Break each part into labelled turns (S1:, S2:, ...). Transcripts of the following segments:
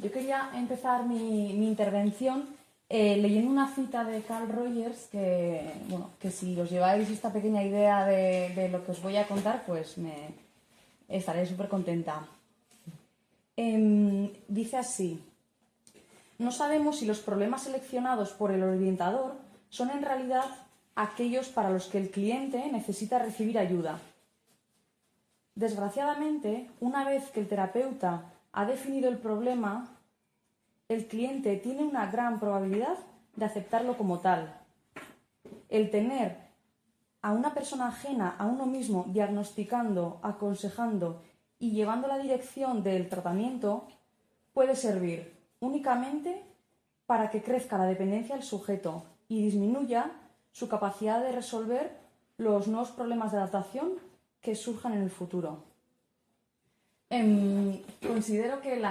S1: Yo quería empezar mi intervención leyendo una cita de Carl Rogers que si os lleváis esta pequeña idea de lo que os voy a contar, pues me estaré súper contenta. Dice así: no sabemos si los problemas seleccionados por el orientador son en realidad aquellos para los que el cliente necesita recibir ayuda. Desgraciadamente, una vez que el terapeuta ha definido el problema, el cliente tiene una gran probabilidad de aceptarlo como tal. El tener a una persona ajena a uno mismo diagnosticando, aconsejando y llevando la dirección del tratamiento puede servir únicamente para que crezca la dependencia del sujeto y disminuya su capacidad de resolver los nuevos problemas de adaptación que surjan en el futuro. Considero que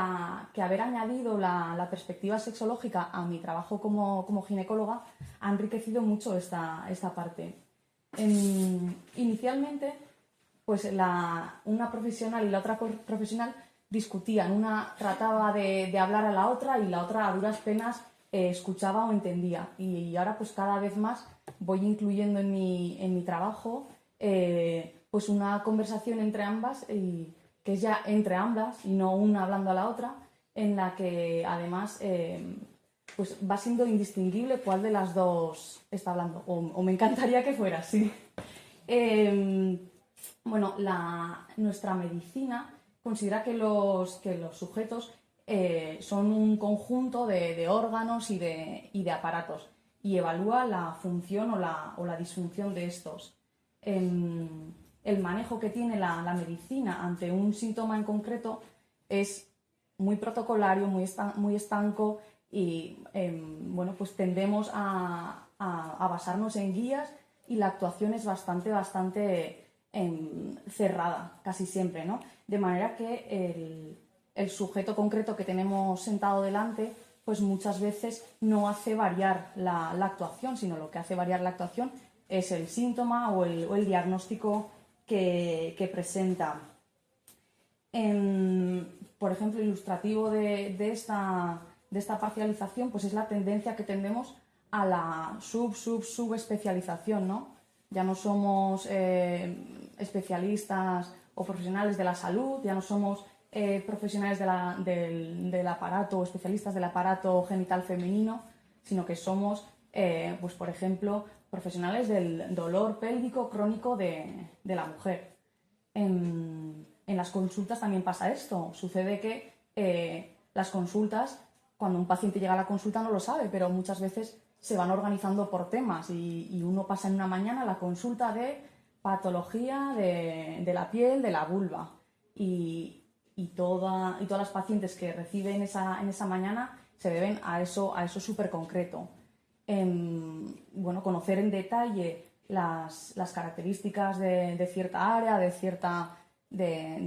S1: haber añadido la perspectiva sexológica a mi trabajo como ginecóloga ha enriquecido mucho esta parte. Inicialmente, pues una profesional y la otra profesional discutían. Una trataba de hablar a la otra y la otra a duras penas escuchaba o entendía. Y ahora pues cada vez más voy incluyendo en mi trabajo pues una conversación entre ambas que es ya entre ambas y no una hablando a la otra, en la que además pues va siendo indistinguible cuál de las dos está hablando, o me encantaría que fuera así. Bueno, nuestra medicina considera que los sujetos son un conjunto de órganos y de aparatos y evalúa la función o la disfunción de estos. El manejo que tiene la medicina ante un síntoma en concreto es muy protocolario, muy estanco y bueno, pues tendemos a basarnos en guías y la actuación es bastante cerrada, casi siempre, ¿no? De manera que el sujeto concreto que tenemos sentado delante pues muchas veces no hace variar la actuación, sino lo que hace variar la actuación es el síntoma o el diagnóstico que presenta. Por ejemplo, ilustrativo de esta parcialización pues es la tendencia que tendemos a la subespecialización, ¿no? Ya no somos especialistas o profesionales de la salud, ya no somos profesionales del aparato o especialistas del aparato genital femenino, sino que somos, pues por ejemplo, profesionales del dolor pélvico crónico de la mujer. En las consultas también pasa esto. Sucede que las consultas, cuando un paciente llega a la consulta no lo sabe, pero muchas veces se van organizando por temas y uno pasa en una mañana la consulta de patología de la piel, de la vulva. Y todas las pacientes que reciben en esa mañana se deben a eso súper concreto. Bueno, conocer en detalle las características de cierta área, de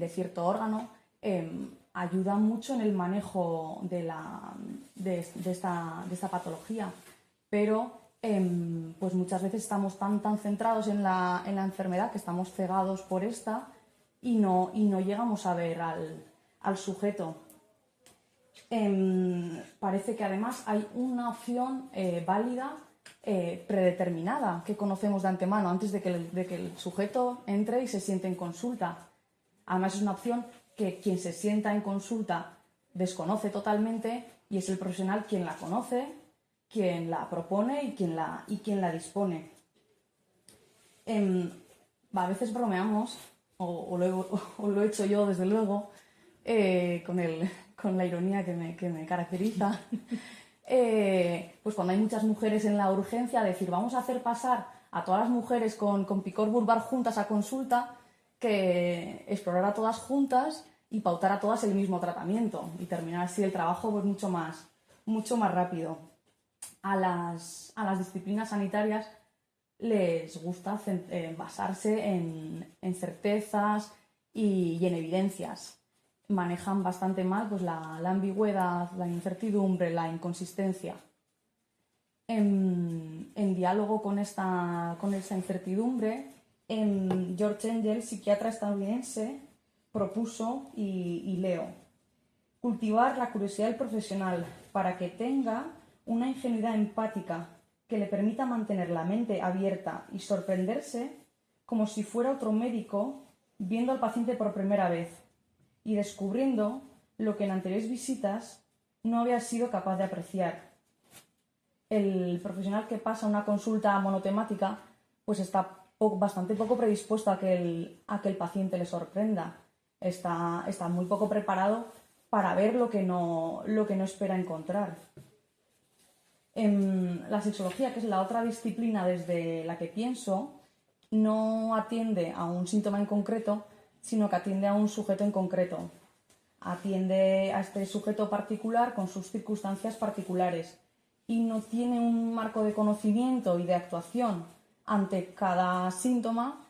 S1: cierto órgano, ayuda mucho en el manejo de esta patología. Pero pues muchas veces estamos tan centrados en la enfermedad que estamos cegados por esta y no llegamos a ver al sujeto. Parece que además hay una opción válida predeterminada que conocemos de antemano antes de que el sujeto entre y se siente en consulta. Además es una opción que quien se sienta en consulta desconoce totalmente y es el profesional quien la conoce, quien la propone y quien la dispone. A veces bromeamos, o lo he hecho yo desde luego, con la ironía que me caracteriza, pues cuando hay muchas mujeres en la urgencia, decir vamos a hacer pasar a todas las mujeres con picor vulvar juntas a consulta, que explorar a todas juntas y pautar a todas el mismo tratamiento y terminar así el trabajo pues mucho más rápido. A las disciplinas sanitarias les gusta basarse en certezas y en evidencias. Manejan bastante mal pues, la ambigüedad, la incertidumbre, la inconsistencia. En diálogo con esa incertidumbre, George Engel, psiquiatra estadounidense, propuso, y leo: Cultivar la curiosidad del profesional para que tenga una ingenuidad empática que le permita mantener la mente abierta y sorprenderse como si fuera otro médico viendo al paciente por primera vez y descubriendo lo que en anteriores visitas no había sido capaz de apreciar. El profesional que pasa una consulta monotemática pues está bastante poco predispuesto a que el paciente le sorprenda. Está muy poco preparado para ver lo que no espera encontrar. La sexología, que es la otra disciplina desde la que pienso, no atiende a un síntoma en concreto, sino que atiende a un sujeto en concreto. Atiende a este sujeto particular con sus circunstancias particulares y no tiene un marco de conocimiento y de actuación ante cada síntoma,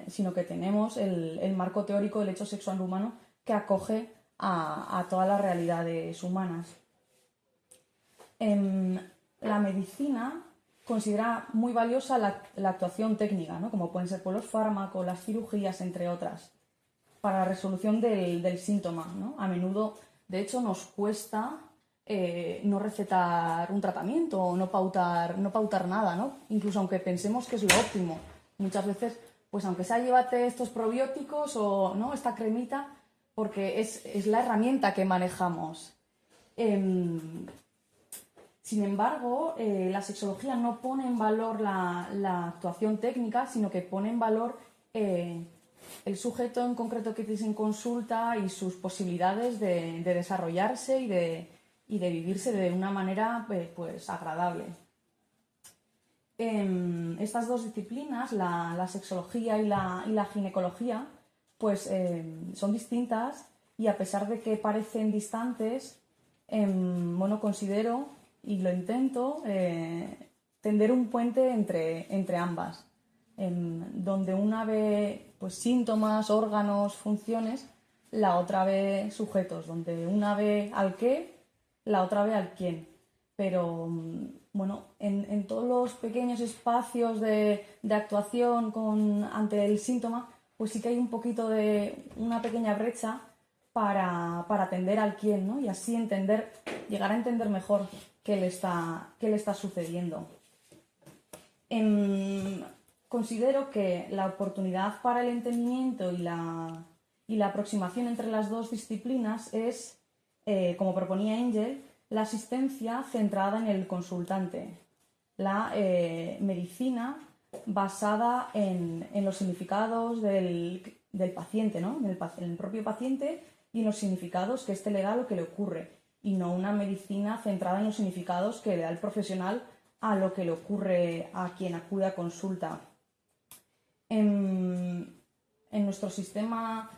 S1: sino que tenemos el marco teórico del hecho sexual humano que acoge a todas las realidades humanas. La medicina considera muy valiosa la actuación técnica, ¿no? Como pueden ser los fármacos, las cirugías, entre otras, para la resolución del síntoma, ¿no? A menudo, de hecho, nos cuesta no recetar un tratamiento o no pautar nada, ¿no? Incluso aunque pensemos que es lo óptimo. Muchas veces, pues aunque sea llévate estos probióticos o ¿no? esta cremita, porque es la herramienta que manejamos. Sin embargo, la sexología no pone en valor la actuación técnica, sino que pone en valor el sujeto en concreto que tienes en consulta y sus posibilidades de desarrollarse y de vivirse de una manera pues agradable. Estas dos disciplinas, la sexología y la ginecología, pues son distintas y a pesar de que parecen distantes, considero y lo intento tender un puente entre ambas, donde una ve pues, síntomas, órganos, funciones, la otra ve sujetos, donde una ve al qué, la otra ve al quién. Pero en todos los pequeños espacios de actuación ante el síntoma, pues sí que hay un poquito de una pequeña brecha para atender al quién, ¿no? Y así llegar a entender mejor qué le está sucediendo. Considero que la oportunidad para el entendimiento y la aproximación entre las dos disciplinas es, como proponía Engel, la asistencia centrada en el consultante, la medicina basada en los significados del paciente, ¿no? en el propio paciente y en los significados que éste le da a lo que le ocurre, y no una medicina centrada en los significados que le da el profesional a lo que le ocurre a quien acude a consulta. En nuestro sistema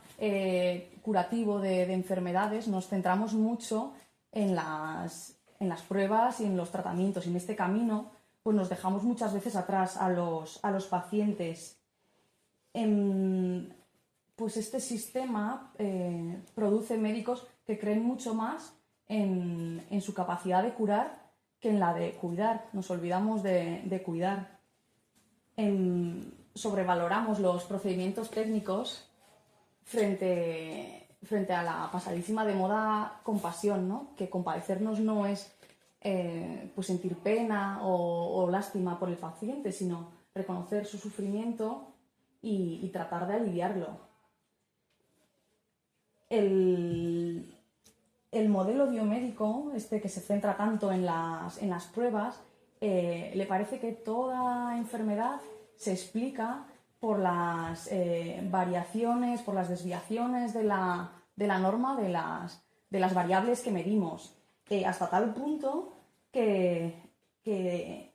S1: curativo de enfermedades nos centramos mucho en las pruebas y en los tratamientos, y en este camino pues nos dejamos muchas veces atrás a los pacientes. Pues este sistema produce médicos que creen mucho más en su capacidad de curar que en la de cuidar. Nos olvidamos de cuidar. Sobrevaloramos los procedimientos técnicos frente a la pasadísima de moda compasión, ¿no? Que compadecernos no es pues sentir pena o lástima por el paciente, sino reconocer su sufrimiento y tratar de aliviarlo. El modelo biomédico, que se centra tanto en las pruebas, le parece que toda enfermedad se explica por las variaciones, por las desviaciones de la norma de las variables que medimos, hasta tal punto que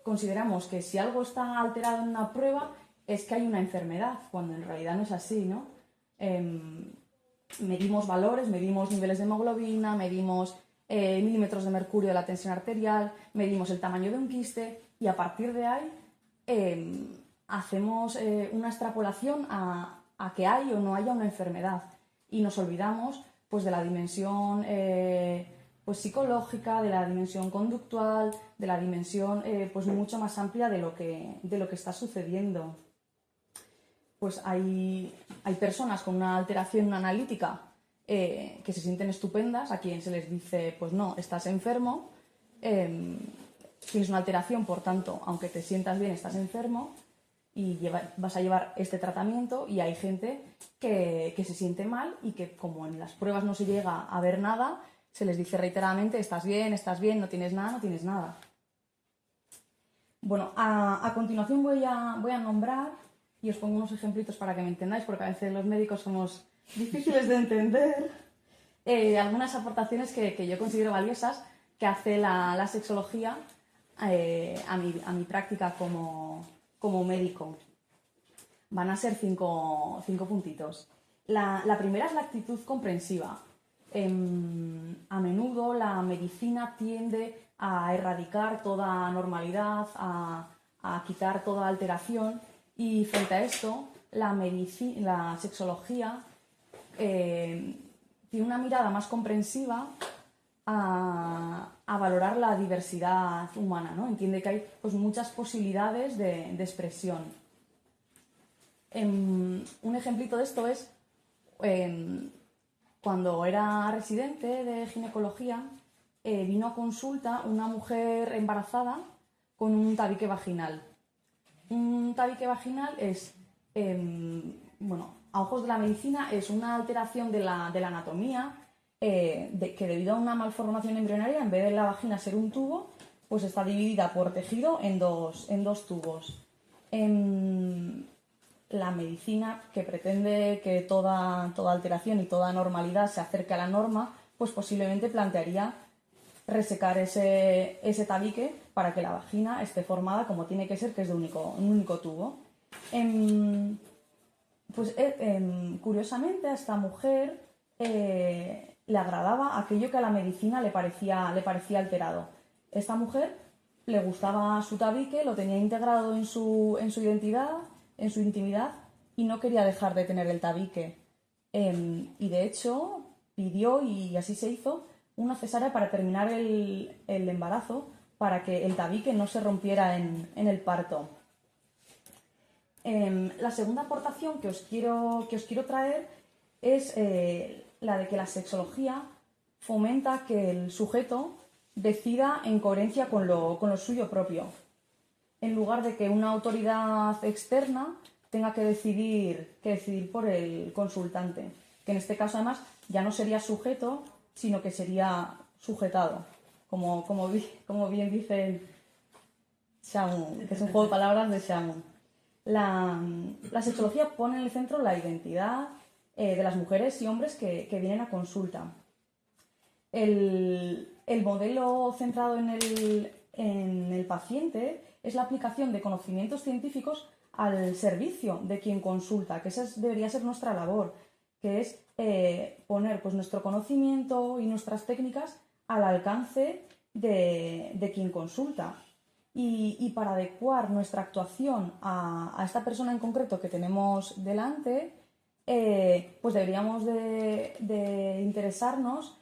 S1: consideramos que si algo está alterado en una prueba es que hay una enfermedad, cuando en realidad no es así, ¿no? Medimos valores, medimos niveles de hemoglobina, medimos milímetros de mercurio de la tensión arterial, medimos el tamaño de un quiste y a partir de ahí hacemos una extrapolación a que hay o no haya una enfermedad y nos olvidamos pues, de la dimensión pues, psicológica, de la dimensión conductual, de la dimensión pues, mucho más amplia de lo que está sucediendo. Pues hay personas con una alteración analítica que se sienten estupendas, a quien se les dice, pues no, estás enfermo, tienes una alteración, por tanto, aunque te sientas bien, estás enfermo y vas a llevar este tratamiento, y hay gente que se siente mal y que, como en las pruebas no se llega a ver nada, se les dice reiteradamente, estás bien, no tienes nada, no tienes nada. Bueno, a continuación voy a nombrar, y os pongo unos ejemplitos para que me entendáis, porque a veces los médicos somos difíciles de entender, algunas aportaciones que yo considero valiosas que hace la sexología a mi práctica como médico. Van a ser cinco puntitos. La primera es la actitud comprensiva. A menudo la medicina tiende a erradicar toda normalidad, a quitar toda alteración, y frente a esto la sexología tiene una mirada más comprensiva a valorar la diversidad humana, ¿no? Entiende que hay, pues, muchas posibilidades de expresión. Un ejemplito de esto es cuando era residente de ginecología, vino a consulta una mujer embarazada con un tabique vaginal. Un tabique vaginal es, bueno, a ojos de la medicina, es una alteración de la anatomía, que debido a una malformación embrionaria, en vez de la vagina ser un tubo, pues está dividida por tejido en dos tubos. La medicina, que pretende que toda alteración y toda normalidad se acerque a la norma, pues posiblemente plantearía resecar ese tabique para que la vagina esté formada como tiene que ser, que es de un único tubo. Curiosamente, a esta mujer le agradaba aquello que a la medicina le parecía alterado. Esta mujer le gustaba su tabique, lo tenía integrado en su identidad, en su intimidad, y no quería dejar de tener el tabique. Y de hecho pidió, y así se hizo, una cesárea para terminar el embarazo, para que el tabique no se rompiera en el parto. La segunda aportación que os quiero traer es la de que la sexología fomenta que el sujeto decida en coherencia con lo suyo propio, en lugar de que una autoridad externa tenga que decidir por el consultante, que en este caso además ya no sería sujeto, sino que sería sujetado, como bien dice Shamun, que es un juego de palabras de Shamun. La sexología pone en el centro la identidad de las mujeres y hombres que vienen a consulta. El modelo centrado en el paciente es la aplicación de conocimientos científicos al servicio de quien consulta, que esa debería ser nuestra labor, que es poner, pues, nuestro conocimiento y nuestras técnicas al alcance de quien consulta. Y para adecuar nuestra actuación a esta persona en concreto que tenemos delante, pues deberíamos de interesarnos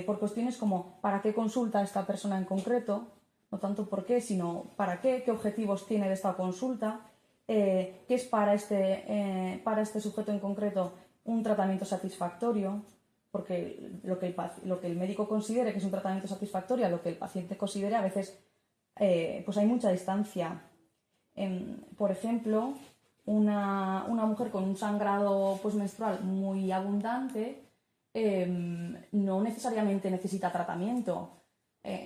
S1: por cuestiones como ¿para qué consulta esta persona en concreto? No tanto por qué, sino ¿para qué? ¿Qué objetivos tiene de esta consulta? ¿Qué es para este sujeto en concreto un tratamiento satisfactorio? Porque lo que el médico considere que es un tratamiento satisfactorio a lo que el paciente considere, a veces pues hay mucha distancia. Por ejemplo, una mujer con un sangrado, pues, menstrual muy abundante no necesariamente necesita tratamiento.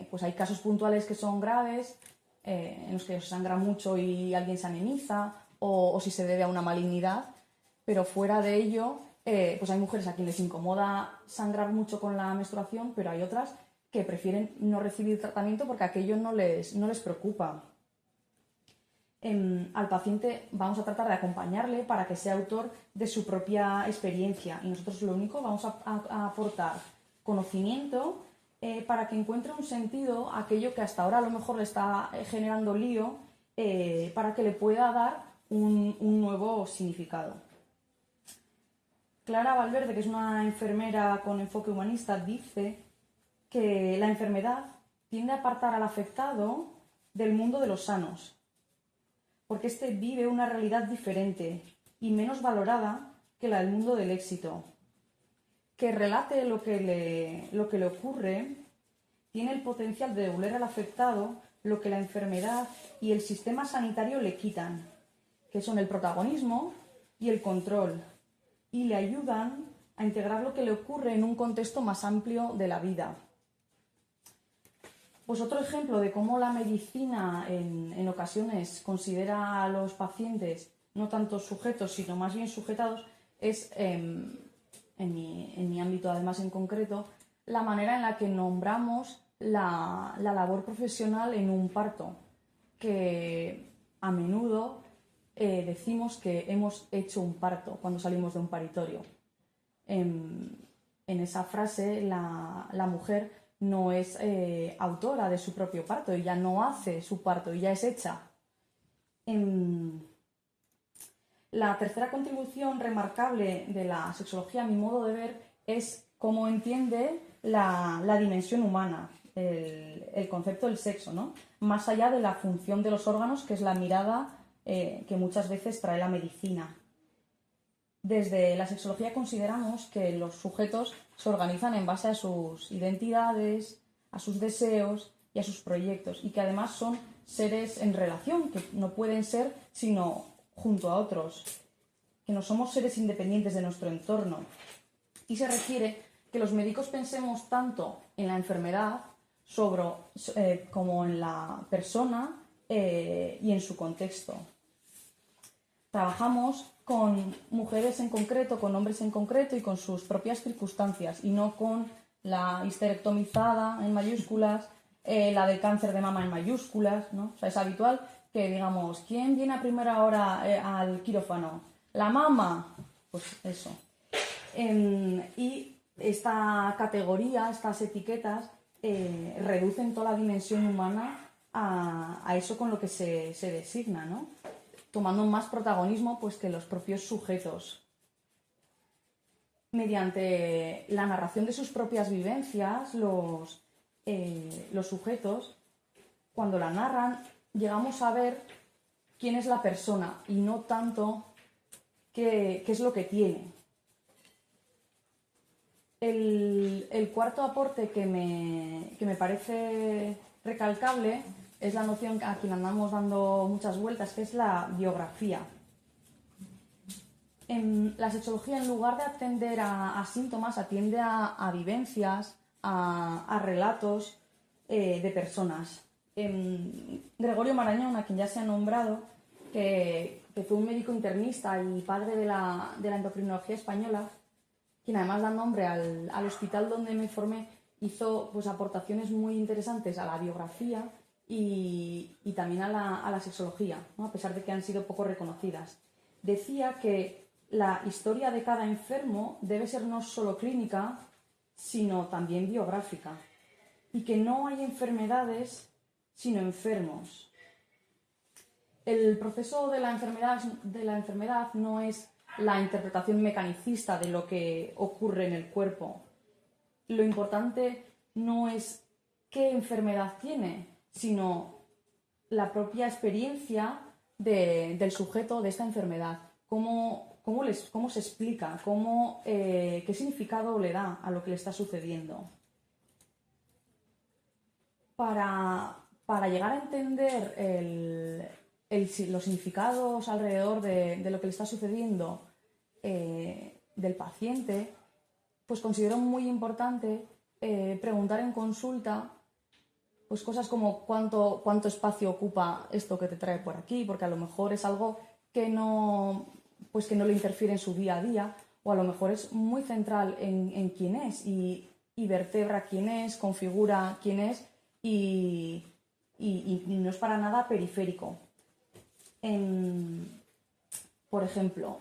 S1: Pues hay casos puntuales que son graves, en los que se sangra mucho y alguien se anemiza, o si se debe a una malignidad, pero fuera de ello, pues hay mujeres a quienes les incomoda sangrar mucho con la menstruación, pero hay otras que prefieren no recibir tratamiento porque aquello no les preocupa. Al paciente vamos a tratar de acompañarle para que sea autor de su propia experiencia, y nosotros lo único vamos a aportar conocimiento para que encuentre un sentido a aquello que hasta ahora a lo mejor le está generando lío, para que le pueda dar un nuevo significado. Clara Valverde, que es una enfermera con enfoque humanista, dice que la enfermedad tiende a apartar al afectado del mundo de los sanos, porque éste vive una realidad diferente y menos valorada que la del mundo del éxito. que relate lo que le ocurre tiene el potencial de devolver al afectado lo que la enfermedad y el sistema sanitario le quitan, que son el protagonismo y el control, y le ayudan a integrar lo que le ocurre en un contexto más amplio de la vida. Pues otro ejemplo de cómo la medicina en ocasiones considera a los pacientes no tanto sujetos, sino más bien sujetados, es, en mi ámbito además en concreto, la manera en la que nombramos la labor profesional en un parto, que a menudo decimos que hemos hecho un parto cuando salimos de un paritorio. En esa frase la mujer no es autora de su propio parto, ella no hace su parto, ella es hecha. La tercera contribución remarcable de la sexología, a mi modo de ver, es cómo entiende la dimensión humana, el concepto del sexo, ¿no? Más allá de la función de los órganos, que es la mirada que muchas veces trae la medicina. Desde la sexología consideramos que los sujetos se organizan en base a sus identidades, a sus deseos y a sus proyectos, y que además son seres en relación, que no pueden ser sino junto a otros, que no somos seres independientes de nuestro entorno. Y se requiere que los médicos pensemos tanto en la enfermedad como en la persona y en su contexto. Trabajamos con mujeres en concreto, con hombres en concreto y con sus propias circunstancias, y no con la histerectomizada en mayúsculas, la del cáncer de mama en mayúsculas, ¿no? O sea, es habitual que digamos, ¿quién viene a primera hora al quirófano? ¿La mama? Pues eso. Y esta categoría, estas etiquetas, reducen toda la dimensión humana a eso con lo que se designa, ¿no? Tomando más protagonismo pues, que los propios sujetos. Mediante la narración de sus propias vivencias, los sujetos, cuando la narran, llegamos a ver quién es la persona y no tanto qué es lo que tiene. El cuarto aporte que me parece recalcable es la noción a quien andamos dando muchas vueltas, que es la biografía. La sexología, en lugar de atender a síntomas, atiende a vivencias, a relatos de personas. Gregorio Marañón, a quien ya se ha nombrado, que fue un médico internista y padre de la endocrinología española, quien además da nombre al hospital donde me formé, hizo pues, aportaciones muy interesantes a la biografía y también a la sexología, ¿no? A pesar de que han sido poco reconocidas. Decía que la historia de cada enfermo debe ser no solo clínica, sino también biográfica, y que no hay enfermedades sino enfermos. El proceso de la enfermedad no es la interpretación mecanicista de lo que ocurre en el cuerpo. Lo importante no es qué enfermedad tiene, sino la propia experiencia del sujeto de esta enfermedad. Cómo se explica, qué significado le da a lo que le está sucediendo. Para llegar a entender los significados alrededor de lo que le está sucediendo del paciente, pues considero muy importante preguntar en consulta pues cosas como cuánto espacio ocupa esto que te trae por aquí, porque a lo mejor es algo que no le interfiere en su día a día, o a lo mejor es muy central en quién es y vertebra quién es, configura quién es y no es para nada periférico. Por ejemplo,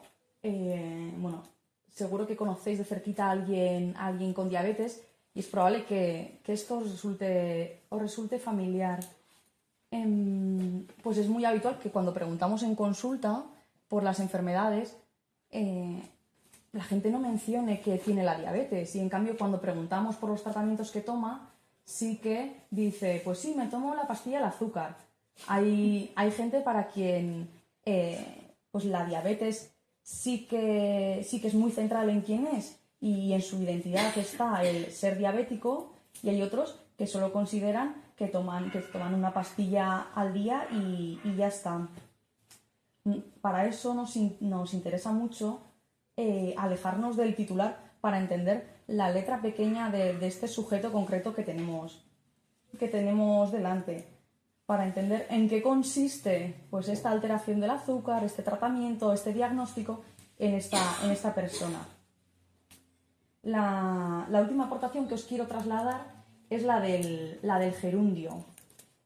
S1: seguro que conocéis de cerquita a alguien con diabetes y es probable que esto os resulte familiar. Pues es muy habitual que cuando preguntamos en consulta por las enfermedades, la gente no mencione que tiene la diabetes, y en cambio cuando preguntamos por los tratamientos que toma, sí que dice, pues sí, me tomo la pastilla del azúcar. Hay gente para quien pues la diabetes sí que es muy central en quién es, y en su identidad está el ser diabético, y hay otros que solo consideran que toman una pastilla al día y ya está. Para eso nos interesa mucho alejarnos del titular para entender la letra pequeña de este sujeto concreto que tenemos delante, para entender en qué consiste pues esta alteración del azúcar, este tratamiento, este diagnóstico en esta persona. La última aportación que os quiero trasladar es la del gerundio.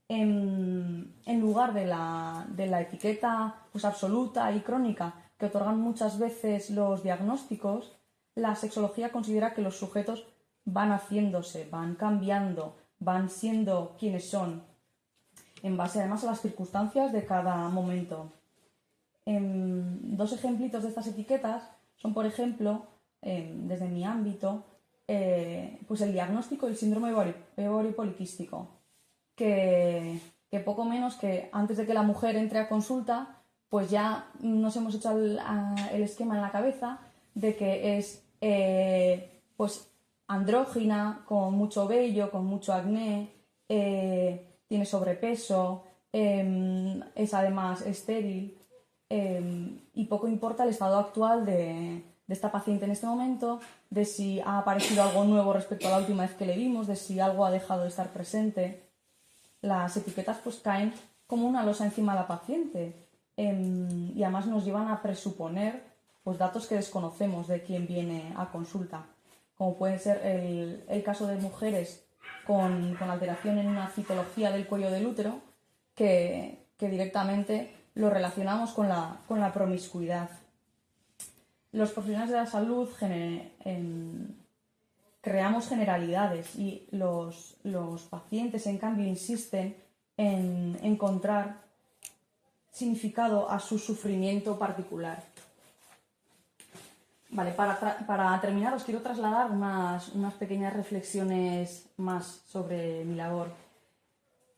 S1: En lugar de la etiqueta pues, absoluta y crónica que otorgan muchas veces los diagnósticos, la sexología considera que los sujetos van haciéndose, van cambiando, van siendo quienes son, en base además a las circunstancias de cada momento. Dos ejemplitos de estas etiquetas son, por ejemplo, desde mi ámbito, pues el diagnóstico del síndrome ovario poliquístico, que poco menos que antes de que la mujer entre a consulta, pues ya nos hemos hecho el esquema en la cabeza de que es pues andrógina, con mucho vello, con mucho acné, tiene sobrepeso, es además estéril, y poco importa el estado actual de esta paciente en este momento, de si ha aparecido algo nuevo respecto a la última vez que le vimos, de si algo ha dejado de estar presente. Las etiquetas pues caen como una losa encima de la paciente, y además nos llevan a presuponer pues, datos que desconocemos de quien viene a consulta, como puede ser el caso de mujeres con alteración en una citología del cuello del útero, que directamente lo relacionamos con la promiscuidad. Los profesionales de la salud creamos generalidades y los pacientes, en cambio, insisten en encontrar significado a su sufrimiento particular. Vale, para terminar os quiero trasladar unas pequeñas reflexiones más sobre mi labor.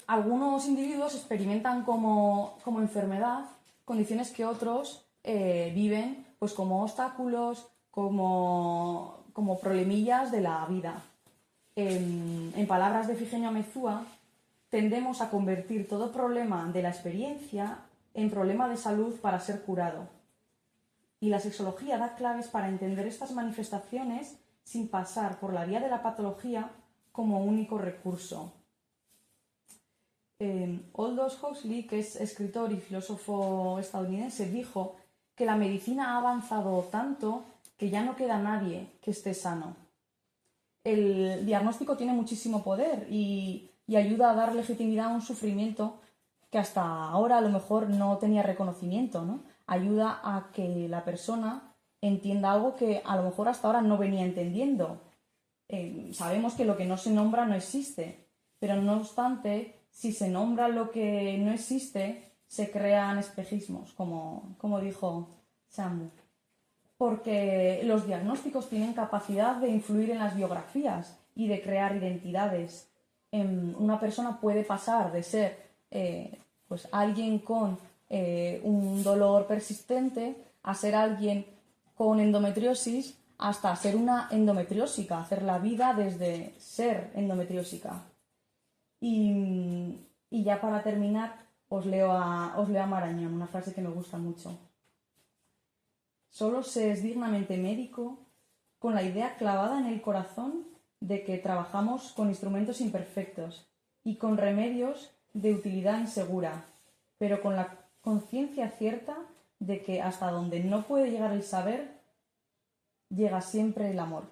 S1: Algunos individuos experimentan como enfermedad condiciones que otros viven pues como obstáculos, como problemillas de la vida. En palabras de Ifigenia Amezúa, tendemos a convertir todo problema de la experiencia en problema de salud para ser curado. Y la sexología da claves para entender estas manifestaciones sin pasar por la vía de la patología como único recurso. Aldous Huxley, que es escritor y filósofo estadounidense, dijo que la medicina ha avanzado tanto que ya no queda nadie que esté sano. El diagnóstico tiene muchísimo poder y ayuda a dar legitimidad a un sufrimiento que hasta ahora a lo mejor no tenía reconocimiento, ¿no? Ayuda a que la persona entienda algo que a lo mejor hasta ahora no venía entendiendo. Sabemos que lo que no se nombra no existe, pero no obstante, si se nombra lo que no existe, se crean espejismos, como dijo Samu. Porque los diagnósticos tienen capacidad de influir en las biografías y de crear identidades. Una persona puede pasar de ser pues alguien con un dolor persistente a ser alguien con endometriosis hasta ser una endometriósica, hacer la vida desde ser endometriósica. Y ya para terminar os leo a Marañón, una frase que me gusta mucho. Solo se es dignamente médico con la idea clavada en el corazón de que trabajamos con instrumentos imperfectos y con remedios de utilidad insegura, pero con la conciencia cierta de que hasta donde no puede llegar el saber, llega siempre el amor.